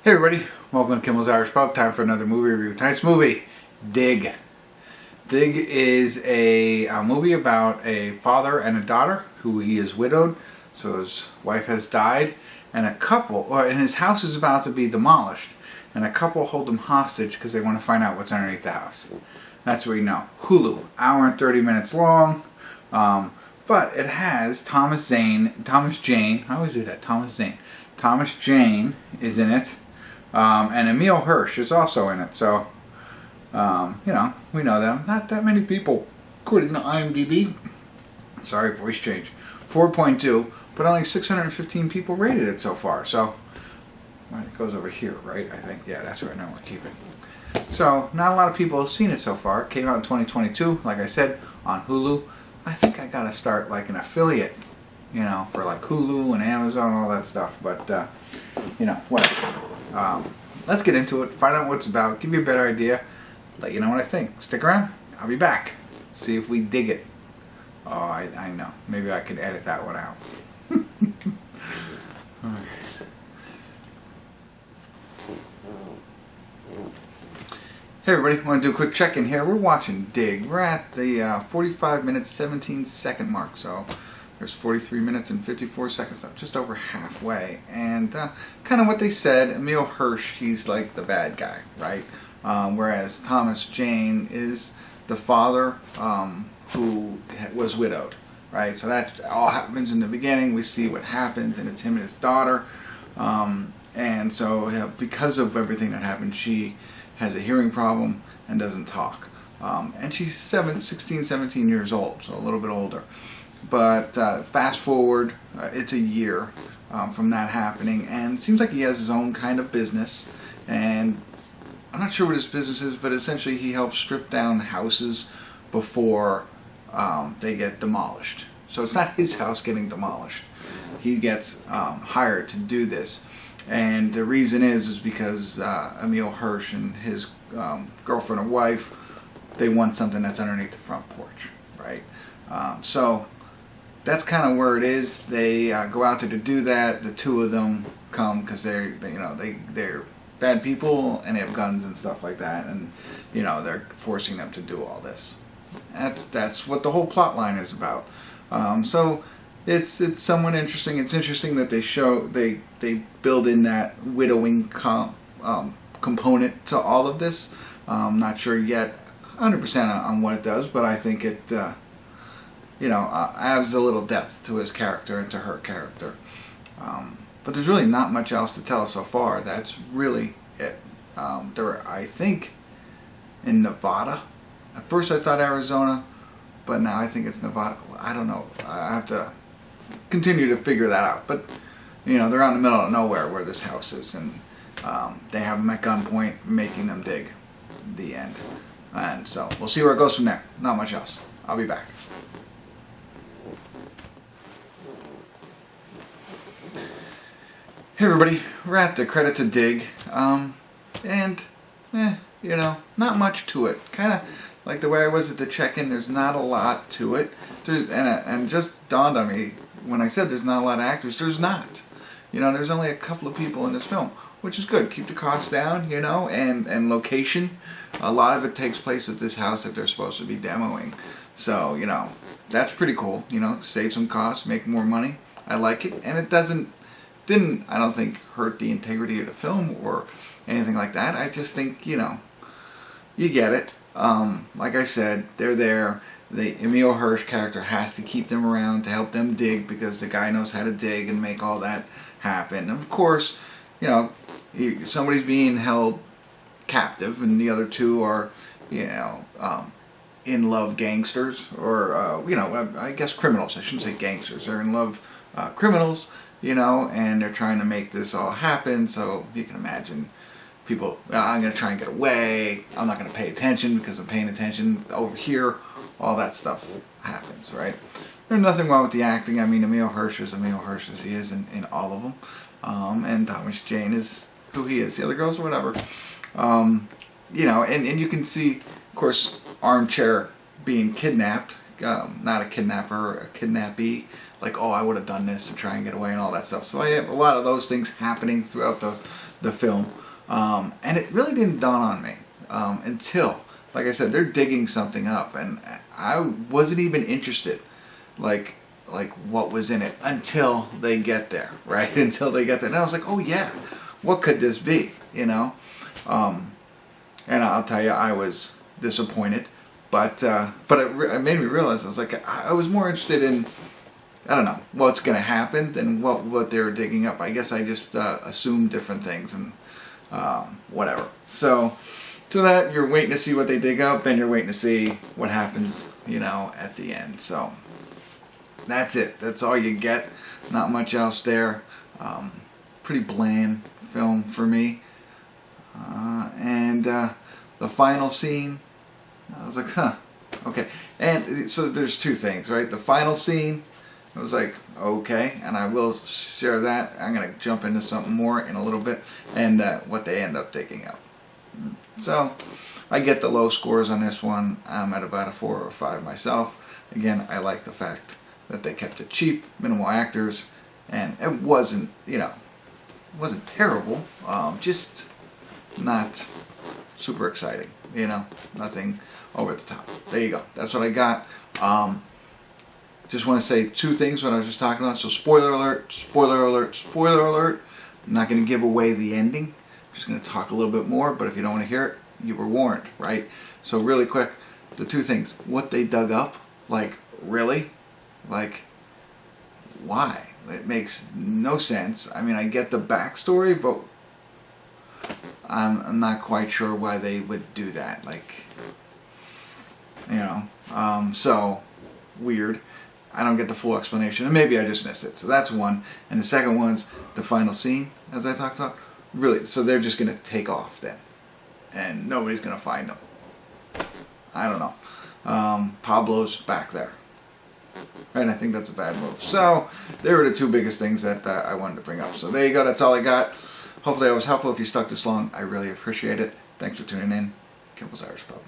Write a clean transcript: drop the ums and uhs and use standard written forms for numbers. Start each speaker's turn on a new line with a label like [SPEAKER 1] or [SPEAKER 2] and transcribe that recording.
[SPEAKER 1] Hey everybody, welcome to Kimmel's Irish Pub. Time for another movie review. Tonight's movie, Dig. Dig is a movie about a father and a daughter who he is widowed, so his wife has died, and and his house is about to be demolished, and a couple hold him hostage because they want to find out what's underneath the house. That's what we know. Hulu, hour and 30 minutes long, but it has Thomas Jane, I always do that, Thomas Jane is in it. And Emile Hirsch is also in it, so, you know, we know them. Not that many people, according to IMDb. Sorry, voice change. 4.2, but only 615 people rated it so far, so, well, it goes over here, right, I think. Yeah, that's where I normally keep it. So, not a lot of people have seen it so far. It came out in 2022, like I said, on Hulu. I think I gotta start, like, an affiliate, you know, for, like, Hulu and Amazon, all that stuff, but, you know, whatever. Let's get into it, find out what it's about, give you a better idea, let you know what I think. Stick around, I'll be back. See if we dig it. Oh, I know. Maybe I can edit that one out. Hey everybody, want to do a quick check-in here. We're watching Dig. We're at the 45 minutes 17 second mark, so there's 43 minutes and 54 seconds left, just over halfway. And kind of what they said, Emile Hirsch, he's like the bad guy, right? Whereas Thomas Jane is the father who was widowed, right? So that all happens in the beginning. We see what happens, and it's him and his daughter. And so because of everything that happened, she has a hearing problem and doesn't talk. And she's 16, 17 years old, so a little bit older. But fast forward, it's a year from that happening, and it seems like he has his own kind of business, and I'm not sure what his business is, but essentially he helps strip down houses before they get demolished. So it's not his house getting demolished. He gets hired to do this, and the reason is because Emile Hirsch and his girlfriend or wife, they want something that's underneath the front porch, right? So that's kind of where it is. They go out there to do that. The two of them come because they're bad people and they have guns and stuff like that, and you know they're forcing them to do all this. That's what the whole plot line is about. So it's somewhat interesting. It's interesting that they build in that widowing component to all of this. I'm not sure yet 100% on what it does, but I think it adds a little depth to his character and to her character. But there's really not much else to tell so far. That's really it. I think in Nevada. At first I thought Arizona, but now I think it's Nevada. I don't know. I have to continue to figure that out. But, you know, they're out in the middle of nowhere where this house is, and they have them at gunpoint, making them dig. The end. And so we'll see where it goes from there. Not much else. I'll be back. Hey everybody, we're at the credits of Dig, you know, not much to it. Kind of like the way I was at the check-in, there's not a lot to it. And it just dawned on me when I said there's not a lot of actors, there's not. You know, there's only a couple of people in this film, which is good. Keep the costs down, you know, and location. A lot of it takes place at this house that they're supposed to be demoing. So, you know, that's pretty cool, you know, save some costs, make more money. I like it, and it didn't, I don't think, hurt the integrity of the film or anything like that. I just think, you know, you get it. Like I said, they're there. The Emile Hirsch character has to keep them around to help them dig because the guy knows how to dig and make all that happen. And of course, you know, somebody's being held captive and the other two are, you know, in love gangsters or, you know, I guess criminals. I shouldn't say gangsters. They're in love criminals. You know, and they're trying to make this all happen, so you can imagine people, I'm going to try and get away, I'm not going to pay attention because I'm paying attention over here, all that stuff happens, right? There's nothing wrong with the acting. I mean, Emile Hirsch as he is in all of them, and Thomas Jane is who he is, the other girls or whatever. You know, and you can see, of course, Armchair being kidnapped, not a kidnapper, a kidnappee, like, oh, I would have done this to try and get away and all that stuff. So I have a lot of those things happening throughout the film, and it really didn't dawn on me until, like I said, they're digging something up, and I wasn't even interested, like what was in it until they get there, right? Until they get there, and I was like, oh yeah, what could this be, you know? And I'll tell you, I was disappointed, but it made me realize, I was like, I was more interested in, I don't know, what's going to happen than what they were digging up. I guess I just assumed different things and whatever. So that you're waiting to see what they dig up, then you're waiting to see what happens, you know, at the end. So that's it. That's all you get. Not much else there. Pretty bland film for me. And the final scene, I was like, huh, okay. And so there's two things, right? The final scene, I was like, okay, and I will share that. I'm going to jump into something more in a little bit, and what they end up digging up. So I get the low scores on this one. I'm at about a 4 or 5 myself. Again, I like the fact that they kept it cheap, minimal actors, and it wasn't, you know, it wasn't terrible, just not super exciting, you know, nothing over the top. There you go. That's what I got. Just want to say two things what I was just talking about. So spoiler alert, spoiler alert, spoiler alert. I'm not going to give away the ending. I'm just going to talk a little bit more, but if you don't want to hear it, you were warned, right? So really quick, the two things. What they dug up, like, really? Like, why? It makes no sense. I mean, I get the backstory, but I'm not quite sure why they would do that. Like, you know, so weird. I don't get the full explanation, and maybe I just missed it. So that's one. And the second one's the final scene, as I talked about. Really, so they're just going to take off then, and nobody's going to find them. I don't know. Pablo's back there. And I think that's a bad move. So they were the two biggest things that I wanted to bring up. So there you go. That's all I got. Hopefully I was helpful. If you stuck this long, I really appreciate it. Thanks for tuning in. Kimmel's Irish Pub.